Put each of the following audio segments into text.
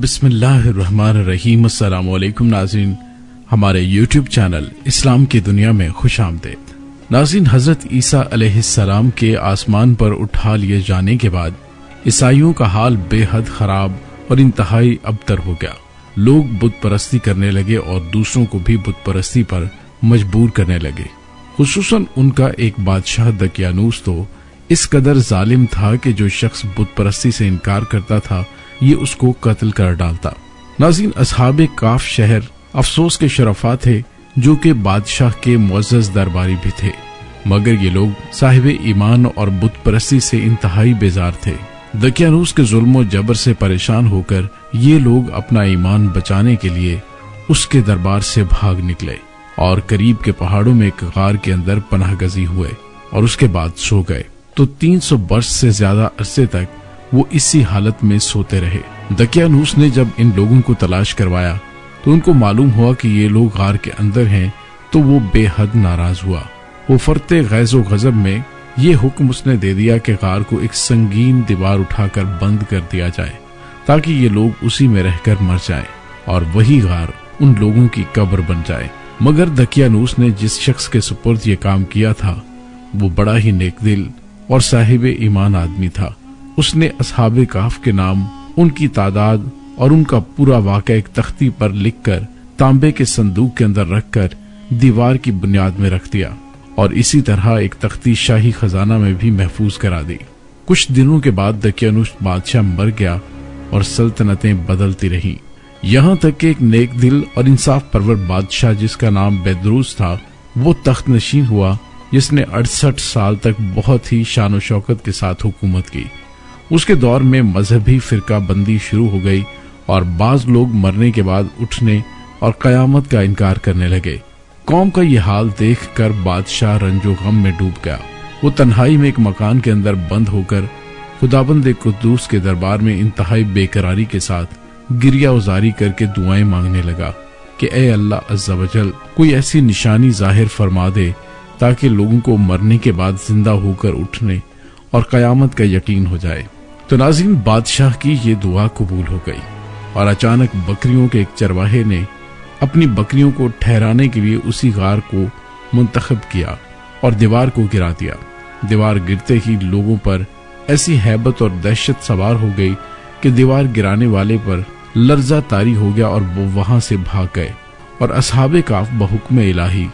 بسم اللہ الرحمن الرحیم۔ السلام علیکم ناظرین، ہمارے یوٹیوب چینل اسلام کی دنیا میں خوش آمدید۔ ناظرین، حضرت عیسیٰ علیہ السلام کے آسمان پر اٹھا لیے جانے کے بعد عیسائیوں کا حال بے حد خراب اور انتہائی ابتر ہو گیا۔ لوگ بت پرستی کرنے لگے اور دوسروں کو بھی بت پرستی پر مجبور کرنے لگے۔ خصوصاً ان کا ایک بادشاہ دقیانوس تو اس قدر ظالم تھا کہ جو شخص بت پرستی سے انکار کرتا تھا یہ اس کو قتل کر ڈالتا۔ ناظرین، اصحاب کاف شہر افسوس کے شرفاء تھے جو کہ بادشاہ کے معزز درباری بھی تھے، مگر یہ لوگ صاحب ایمان اور بت پرستی سے انتہائی بیزار تھے۔ دقیانوس کے ظلم و جبر سے پریشان ہو کر یہ لوگ اپنا ایمان بچانے کے لیے اس کے دربار سے بھاگ نکلے اور قریب کے پہاڑوں میں ایک غار کے اندر پناہ گزی ہوئے اور اس کے بعد سو گئے۔ تو 300 برس سے زیادہ عرصے تک وہ اسی حالت میں سوتے رہے۔ دقیانوس نے جب ان لوگوں کو تلاش کروایا تو ان کو معلوم ہوا کہ یہ لوگ غار کے اندر ہیں، تو وہ بے حد ناراض ہوا۔ وہ فرتے غیظ و غضب میں یہ حکم اس نے دے دیا کہ غار کو ایک سنگین دیوار اٹھا کر بند کر دیا جائے تاکہ یہ لوگ اسی میں رہ کر مر جائیں اور وہی غار ان لوگوں کی قبر بن جائے۔ مگر دقیانوس نے جس شخص کے سپرد یہ کام کیا تھا وہ بڑا ہی نیک دل اور صاحب ایمان آدمی تھا۔ اس نے اصحاب کاف کے نام، ان کی تعداد اور ان کا پورا واقعہ ایک تختی پر لکھ کر تانبے کے صندوق کے اندر رکھ کر دیوار کی بنیاد میں رکھ دیا اور اسی طرح ایک تختی شاہی خزانہ میں بھی محفوظ کرا دی۔ کچھ دنوں کے بعد دقیانوس بادشاہ مر گیا اور سلطنتیں بدلتی رہیں، یہاں تک کہ ایک نیک دل اور انصاف پرور بادشاہ جس کا نام بیدروس تھا وہ تخت نشین ہوا، جس نے 68 سال تک بہت ہی شان و شوکت کے ساتھ حکومت کی۔ اس کے دور میں مذہبی فرقہ بندی شروع ہو گئی اور بعض لوگ مرنے کے بعد اٹھنے اور قیامت کا انکار کرنے لگے۔ قوم کا یہ حال دیکھ کر بادشاہ رنج و غم میں ڈوب گیا۔ وہ تنہائی میں ایک مکان کے اندر بند ہو کر خداوند قدوس کے دربار میں انتہائی بے قراری کے ساتھ گریہ وزاری کر کے دعائیں مانگنے لگا کہ اے اللہ عز و جل، کوئی ایسی نشانی ظاہر فرما دے تاکہ لوگوں کو مرنے کے بعد زندہ ہو کر اٹھنے اور قیامت کا یقین ہو جائے۔ تو ناظرین، بادشاہ کی یہ دعا قبول ہو گئی اور اچانک بکریوں کے ایک چرواہے نے اپنی بکریوں کو ٹھہرانے کے لیے اسی غار کو منتخب کیا اور دیوار کو گرا دیا۔ دیوار گرتے ہی لوگوں پر ایسی ہیبت اور دہشت سوار ہو گئی کہ دیوار گرانے والے پر لرزہ طاری ہو گیا اور وہ وہاں سے بھاگ گئے اور اصحاب کاف بحکم الہی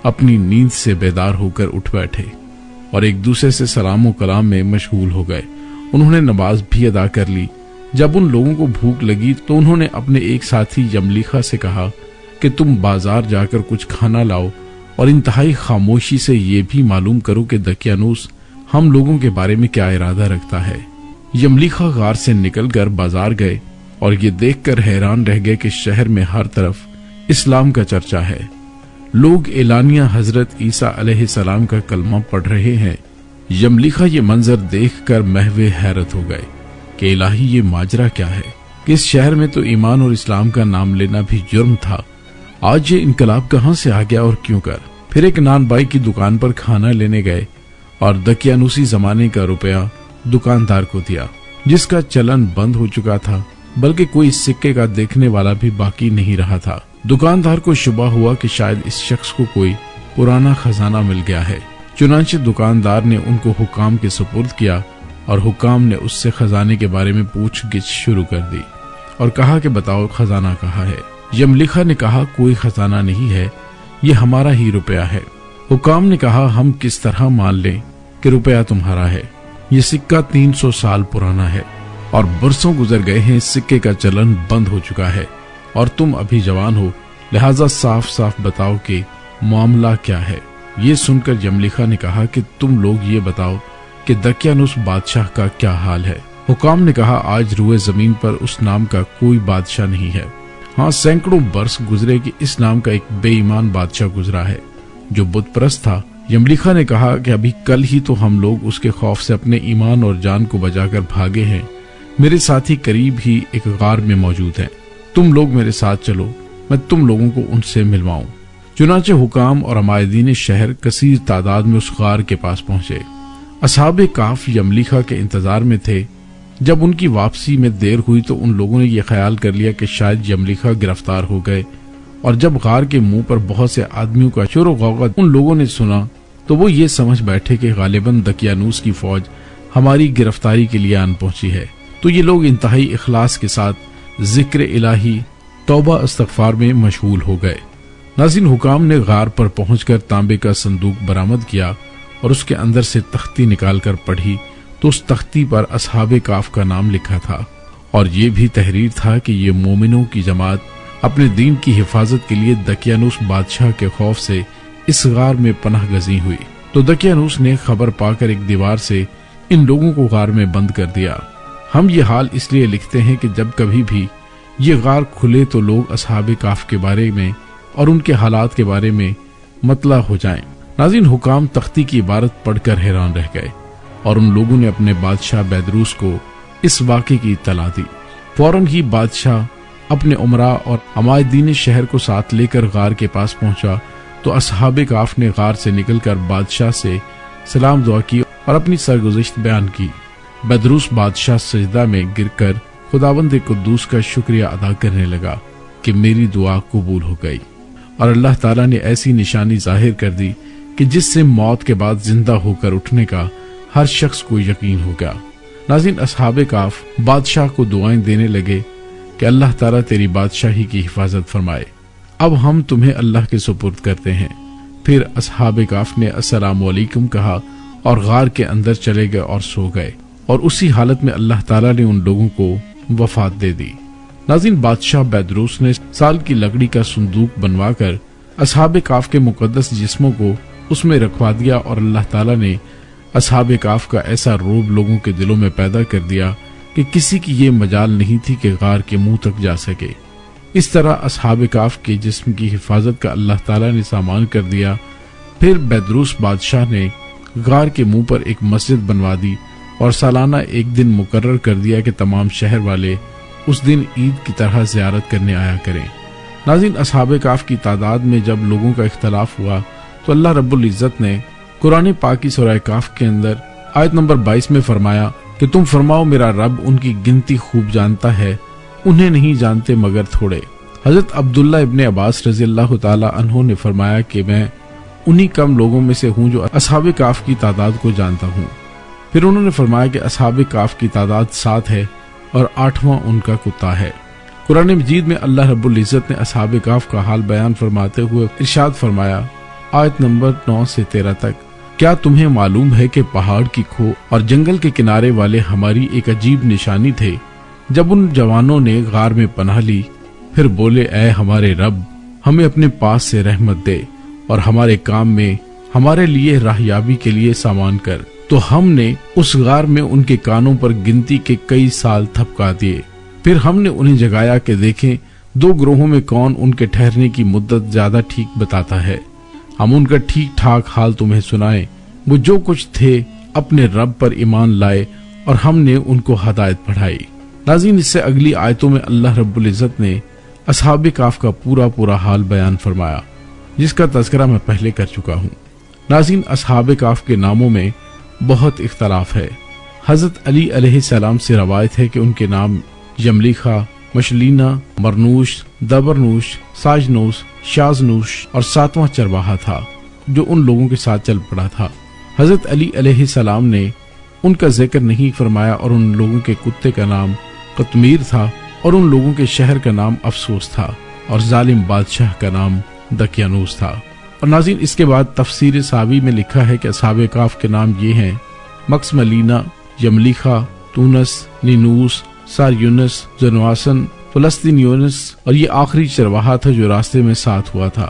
اپنی نیند سے بیدار ہو کر اٹھ بیٹھے اور ایک دوسرے سے سلام و کلام میں مشغول ہو گئے۔ انہوں نے نماز بھی ادا کر لی۔ جب ان لوگوں کو بھوک لگی تو انہوں نے اپنے ایک ساتھی یملیخا سے کہا کہ تم بازار جا کر کچھ کھانا لاؤ اور انتہائی خاموشی سے یہ بھی معلوم کرو کہ دقیانوس ہم لوگوں کے بارے میں کیا ارادہ رکھتا ہے۔ یملیخا غار سے نکل کر بازار گئے اور یہ دیکھ کر حیران رہ گئے کہ شہر میں ہر طرف اسلام کا چرچا ہے، لوگ اعلانیہ حضرت عیسیٰ علیہ السلام کا کلمہ پڑھ رہے ہیں۔ یملیخا یہ منظر دیکھ کر محو حیرت ہو گئے کہ الہی یہ ماجرا کیا ہے کہ اس شہر میں تو ایمان اور اسلام کا نام لینا بھی جرم تھا، آج یہ انقلاب کہاں سے آ گیا اور کیوں کر؟ پھر ایک نان بائی کی دکان پر کھانا لینے گئے اور دقیانوسی زمانے کا روپیہ دکاندار کو دیا جس کا چلن بند ہو چکا تھا، بلکہ کوئی سکے کا دیکھنے والا بھی باقی نہیں رہا تھا۔ دکاندار کو شبہ ہوا کہ شاید اس شخص کو کوئی پرانا خزانہ مل گیا ہے، چنانچہ دکاندار نے ان کو حکام کے سپرد کیا اور حکام نے اس سے خزانے کے بارے میں پوچھ گچھ شروع کر دی اور کہا کہ بتاؤ خزانہ کہاں ہے؟ یملیخا نے کہا کوئی خزانہ نہیں ہے، یہ ہمارا ہی روپیہ ہے۔ حکام نے کہا ہم کس طرح مان لیں کہ روپیہ تمہارا ہے؟ یہ سکہ 300 سال پرانا ہے اور برسوں گزر گئے ہیں، اس سکے کا چلن بند ہو چکا ہے اور تم ابھی جوان ہو، لہٰذا صاف صاف بتاؤ کہ معاملہ کیا ہے۔ یہ سن کر یملیخا نے کہا کہ تم لوگ یہ بتاؤ کہ دقیانوس بادشاہ کا کیا حال ہے۔ حکام نے کہا آج روئے زمین پر اس نام کا کوئی بادشاہ نہیں ہے، ہاں سینکڑوں برس گزرے کہ اس نام کا ایک بے ایمان بادشاہ گزرا ہے جو بت پرست تھا۔ یملیخا نے کہا کہ ابھی کل ہی تو ہم لوگ اس کے خوف سے اپنے ایمان اور جان کو بچا کر بھاگے ہیں، میرے ساتھی قریب ہی ایک غار میں موجود ہیں، تم لوگ میرے ساتھ چلو، میں تم لوگوں کو ان سے ملواؤں۔ چنانچہ حکام اور عمائدین شہر کثیر تعداد میں اس غار کے پاس پہنچے۔ اصحاب کاف یملیخا کے انتظار میں تھے جب ان کی واپسی میں دیر ہوئی تو ان لوگوں نے یہ خیال کر لیا کہ شاید یملیخہ گرفتار ہو گئے، اور جب غار کے منہ پر بہت سے آدمیوں کا شور و غوغا ان لوگوں نے سنا تو وہ یہ سمجھ بیٹھے کہ غالباً دقیانوس کی فوج ہماری گرفتاری کے لیے آن پہنچی ہے۔ تو یہ لوگ انتہائی اخلاص کے ساتھ ذکر الہی، توبہ استغفار میں مشغول ہو گئے۔ ناظرین، حکام نے غار پر پہنچ کر تانبے کا صندوق برآمد کیا اور اس کے اندر سے تختی نکال کر پڑھی تو اس تختی پر اصحاب کاف کا نام لکھا تھا، اور یہ بھی تحریر تھا کہ یہ مومنوں کی جماعت اپنے دین کی حفاظت کے لیے دقیانوس بادشاہ کے خوف سے اس غار میں پناہ گزین ہوئی۔ تو دقیانوس نے خبر پا کر ایک دیوار سے ان لوگوں کو غار میں بند کر دیا۔ ہم یہ حال اس لیے لکھتے ہیں کہ جب کبھی بھی یہ غار کھلے تو لوگ اصحاب کاف کے بارے میں اور ان کے حالات کے بارے میں مطلع ہو جائیں۔ ناظرین، حکام تختی کی عبارت پڑھ کر حیران رہ گئے، اور ان لوگوں نے اپنے بادشاہ بیدروس کو اس واقعے کی اطلاع دی۔ فوراً ہی بادشاہ اپنے امراء اور عمائدین شہر کو ساتھ لے کر غار کے پاس پہنچا تو اصحاب کاف نے غار سے نکل کر بادشاہ سے سلام دعا کی اور اپنی سرگزشت بیان کی۔ بیدروس بادشاہ سجدہ میں گر کر خداوند قدوس کا شکریہ ادا کرنے لگا کہ میری دعا قبول ہو گئی، اور اللہ تعالیٰ نے ایسی نشانی ظاہر کر دی کہ جس سے موت کے بعد زندہ ہو کر اٹھنے کا ہر شخص کو یقین ہو گیا۔ ناظرین، اصحاب کاف بادشاہ کو دعائیں دینے لگے کہ اللہ تعالیٰ تیری بادشاہی کی حفاظت فرمائے، اب ہم تمہیں اللہ کے سپرد کرتے ہیں۔ پھر اصحاب کاف نے السلام علیکم کہا اور غار کے اندر چلے گئے اور سو گئے، اور اسی حالت میں اللہ تعالیٰ نے ان لوگوں کو وفات دے دی۔ ناظرین، بادشاہ بیدروس نے سال کی لکڑی کا صندوق بنوا کر اصحاب کاف کے مقدس جسموں کو اس میں رکھوا دیا، اور اللہ تعالیٰ نے اصحاب کاف کا ایسا روب لوگوں کے دلوں میں پیدا کر دیا کہ کسی کی یہ مجال نہیں تھی کہ غار کے منہ تک جا سکے۔ اس طرح اصحاب کاف کے جسم کی حفاظت کا اللہ تعالیٰ نے سامان کر دیا۔ پھر بیدروس بادشاہ نے غار کے منہ پر ایک مسجد بنوا دی اور سالانہ ایک دن مقرر کر دیا کہ تمام شہر والے اس دن عید کی طرح زیارت کرنے آیا کریں۔ ناظرین، اصحاب کاف کی تعداد میں جب لوگوں کا اختلاف ہوا تو اللہ رب العزت نے قرآن پاک کی سورہ کاف کے اندر آیت نمبر 22 میں فرمایا کہ تم فرماؤ میرا رب ان کی گنتی خوب جانتا ہے، انہیں نہیں جانتے مگر تھوڑے۔ حضرت عبداللہ ابن عباس رضی اللہ تعالی عنہ نے فرمایا کہ میں انہی کم لوگوں میں سے ہوں جو اصحاب کاف کی تعداد کو جانتا ہوں۔ پھر انہوں نے فرمایا کہ اصحاب کاف کی تعداد 7 ہے اور 8واں ان کا کتا ہے۔ قرآن مجید میں اللہ رب العزت نے اصحاب کاف کا حال بیان فرماتے ہوئے ارشاد فرمایا، آیت نمبر 9 سے 13 تک، کیا تمہیں معلوم ہے کہ پہاڑ کی کھو اور جنگل کے کنارے والے ہماری ایک عجیب نشانی تھے؟ جب ان جوانوں نے غار میں پناہ لی پھر بولے، اے ہمارے رب، ہمیں اپنے پاس سے رحمت دے اور ہمارے کام میں ہمارے لیے راہیابی کے لیے سامان کر۔ تو ہم نے اس غار میں ان کے کانوں پر گنتی کے کئی سال تھپکا دیے۔ پھر ہم نے انہیں جگایا کہ دیکھیں 2 گروہوں میں کون ان کے ٹھہرنے کی مدت زیادہ ٹھیک بتاتا ہے۔ ہم ان کا ٹھیک ٹھاک حال تمہیں سنائیں۔ وہ جو کچھ تھے اپنے رب پر ایمان لائے اور ہم نے ان کو ہدایت پڑھائی۔ ناظرین، اس سے اگلی آیتوں میں اللہ رب العزت نے اصحاب کاف کا پورا حال بیان فرمایا، جس کا تذکرہ میں پہلے کر چکا ہوں۔ ناظرین، اصحاب کاف کے ناموں میں بہت اختلاف ہے۔ حضرت علی علیہ السلام سے روایت ہے کہ ان کے نام یملیخہ، مشلینہ، مرنوش، دبرنوش، ساجنوس، شازنوش اور 7واں چرواہا تھا جو ان لوگوں کے ساتھ چل پڑا تھا۔ حضرت علی علیہ السلام نے ان کا ذکر نہیں فرمایا، اور ان لوگوں کے کتے کا نام قطمیر تھا، اور ان لوگوں کے شہر کا نام افسوس تھا، اور ظالم بادشاہ کا نام دقیانوس تھا۔ اور ناظرین، اس کے بعد تفسیر ساوی میں لکھا ہے کہ اصحاب کاف کے نام یہ ہیں: مکسملینہ، یملیخہ، تونس، نینوس، ساریونس، زنواسن، فلسطین یونس، اور یہ آخری چرواہا تھا جو راستے میں ساتھ ہوا تھا،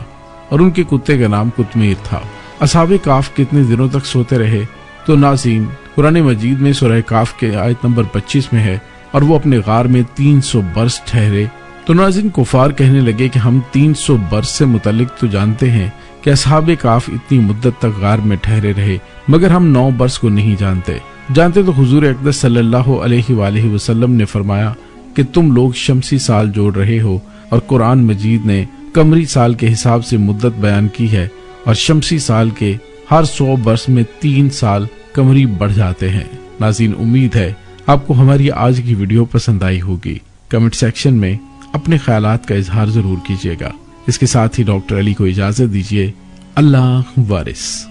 اور ان کے کتے کا نام قطمیر تھا۔ اصحاب کاف کتنے دنوں تک سوتے رہے؟ تو ناظرین، قرآن مجید میں سورہ کاف کے آیت نمبر 25 میں ہے، اور وہ اپنے غار میں 300 برس ٹھہرے۔ تو ناظرین، کفار کہنے لگے کہ ہم 300 برس سے متعلق تو جانتے ہیں کہ اصحاب کاف اتنی مدت تک غار میں ٹھہرے رہے، مگر ہم 9 برس کو نہیں جانتے تو حضور اقدس صلی اللہ علیہ وآلہ وسلم نے فرمایا کہ تم لوگ شمسی سال جوڑ رہے ہو، اور قرآن مجید نے قمری سال کے حساب سے مدت بیان کی ہے، اور شمسی سال کے ہر 100 برس میں 3 سال قمری بڑھ جاتے ہیں۔ ناظرین، امید ہے آپ کو ہماری آج کی ویڈیو پسند آئی ہوگی۔ کمنٹ سیکشن میں اپنے خیالات کا اظہار ضرور کیجیے گا۔ اس کے ساتھ ہی ڈاکٹر علی کو اجازت دیجیے۔ اللہ وارث۔